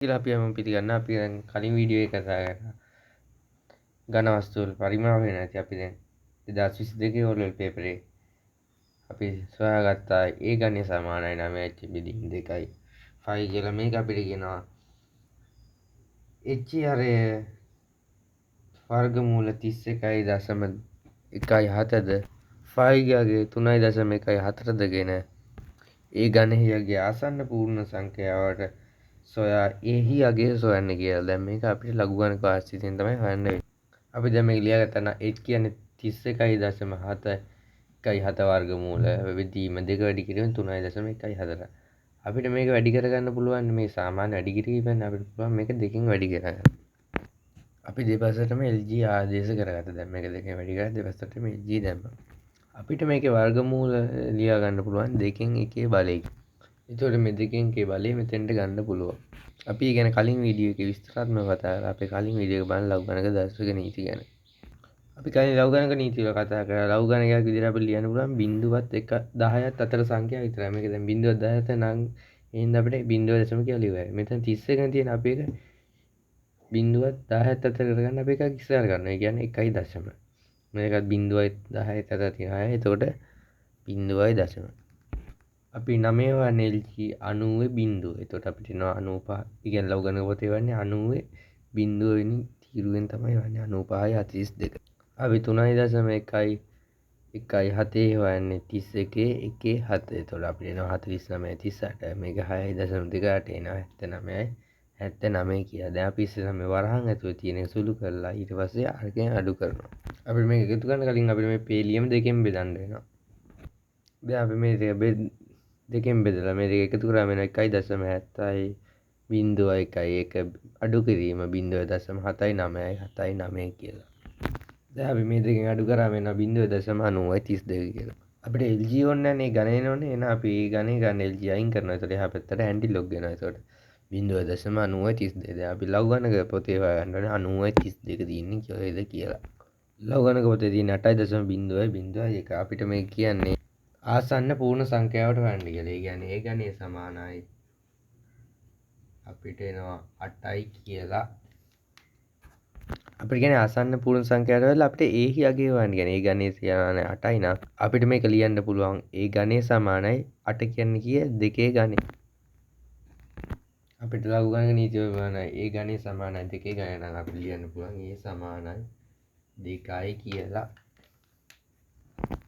කියලා අපි හැමෝම පිළිගන්න. අපි දැන් කලින් වීඩියෝ එක කතා කරා ඝන වස්තු වල පරිමාව වෙන ඇති. අපි දැන් 2022 ඕලෙවල් පේපරේ අපි සොයාගත්තා ඒ ඝනය සමානයි 9/2යි 5 කියලා. මේක අපිට කියනවා HRය වර්ගමූල 31.17ද 5 ගාගේ 3.14ද ගෙන ඒ ඝනයගේ ආසන්න පූර්ණ සංඛ්‍යාවට සොයා එහි අගය සොයන්න කියලා. දැන් මේක අපිට ලඝු ගණක වාස්තුවෙන් තමයි හොයන්න වෙන්නේ. අපි දැන් මේක ලියාගත්තා නම් h කියන්නේ 31.7 වර්ගමූල බෙදීම 2 වැඩි කිරීම 3.14. අපිට මේක වැඩි කරගන්න පුළුවන් මේ සාමාන්‍ය වැඩි කිරීමෙන් අපිට පුළුවන් මේක දෙකෙන් වැඩි කරගන්න. අපි දෙපැත්තටම LG ආදේශ කරගත්තා. දැන් මේක දෙකෙන් වැඩි කරලා දෙපැත්තටම LG දැම්මා. අපිට මේකේ වර්ගමූල ලියා ගන්න පුළුවන් දෙකෙන් එකේ බලයකින්. එතකොට මේ දෙකෙන් එකේ බලය මෙතෙන්ට ගන්න පුළුවන්. අපි ගැන කලින් වීඩියෝ එකේ විස්තරාත්මකව කතා කරා. අපේ කලින් වීඩියෝ එක බලන්න ලඝු ගණක දර්ශක නීති ගැන. අපි කලින් ලඝු ගණක නීති වල කතා කරා. ලඝු ගණකයක් විදිහට අපිට ලියන්න පුළුවන් 0වත් 1 10ත් අතර සංඛ්‍යා විතරයි. මේක දැන් 0.10ත් නම් එහෙනම් අපිට 0.0 කියලා ලියුවා. මෙතන 31 තියෙන අපි එක 0.10ත් අතර කරගන්න අපි එකක් ඉස්සර ගන්නවා. ඒ කියන්නේ 1.0. මේකත් 0.10ත් අතර තියෙනවා. එතකොට 0.0. අපි 9 වන්නේ LG 90 බිංදුව. එතකොට අපිට එනවා 95. ඒ කියන්නේ ලඝු ගණක පොතේ වන්නේ 90 බිංදුව වෙනි තීරුවෙන් තමයි වන්නේ 95.42. අපි 3.1යි 1.7 හොයන්නේ 31 1.7. එතකොට අපිට එනවා 49.38. මේක 6.28 එනවා 79 කියලා. දැන් අපි ඉස්සෙල්ලා මේ වරහන් ඇතුලේ තියෙන සුළු කරලා ඊට පස්සේ අරගෙන අඩු කරනවා. අපිට මේක එකතු කරන්න කලින් අපිට මේ පේලියම දෙකෙන් බෙදන්න වෙනවා. දැන් අපි මේ දෙකෙන් බෙදලා මේ දෙක එකතු කරාම වෙන 1.70යි 0.1යි ඒක අඩු කිරීම 0.79යි 79 කියලා. දැන් අපි මේ දෙකෙන් අඩු කරාම වෙන 0.90යි 32 කියලා. අපිට LG ඕනේ නැහැ නේ ගණන ඕනේ. එහෙනම් අපි ගණේ ගන්න LG අයින් කරනවා. ඒතකොට එහා පැත්තට ඇන්ටි ලොග් වෙනවා. ඒතකොට 0.90යි 32. දැන් අපි ලඝු ගණක පොතේ හොයගන්න ඕනේ 90යි 32 තියෙන්නේ කොහෙද කියලා. ලඝු ගණක පොතේ තියෙන 8.0.01 අපිට මේ කියන්නේ ආසන්න පූර්ණ සංඛ්‍යාවට හොයන්න කියලා. ඒ කියන්නේ ඒ ගණේ සමානයි අපිට එනවා 8යි කියලා. අපිට කියන්නේ ආසන්න පූර්ණ සංඛ්‍යාවට වෙලා අපිට ඒහි අගය හොයන්න කියන්නේ. ඒ ගණේ සමානයි 8යි නම් අපිට මේක ලියන්න පුළුවන් ඒ ගණේ සමානයි 8 කියන්නේ කීය? 2 ගණේ. අපිට ලඝු ගණක නීතිය බලන්න ඒ ගණේ සමානයි 2 ගණේ නම් අපිට ලියන්න පුළුවන් ඒ සමානයි 2යි කියලා.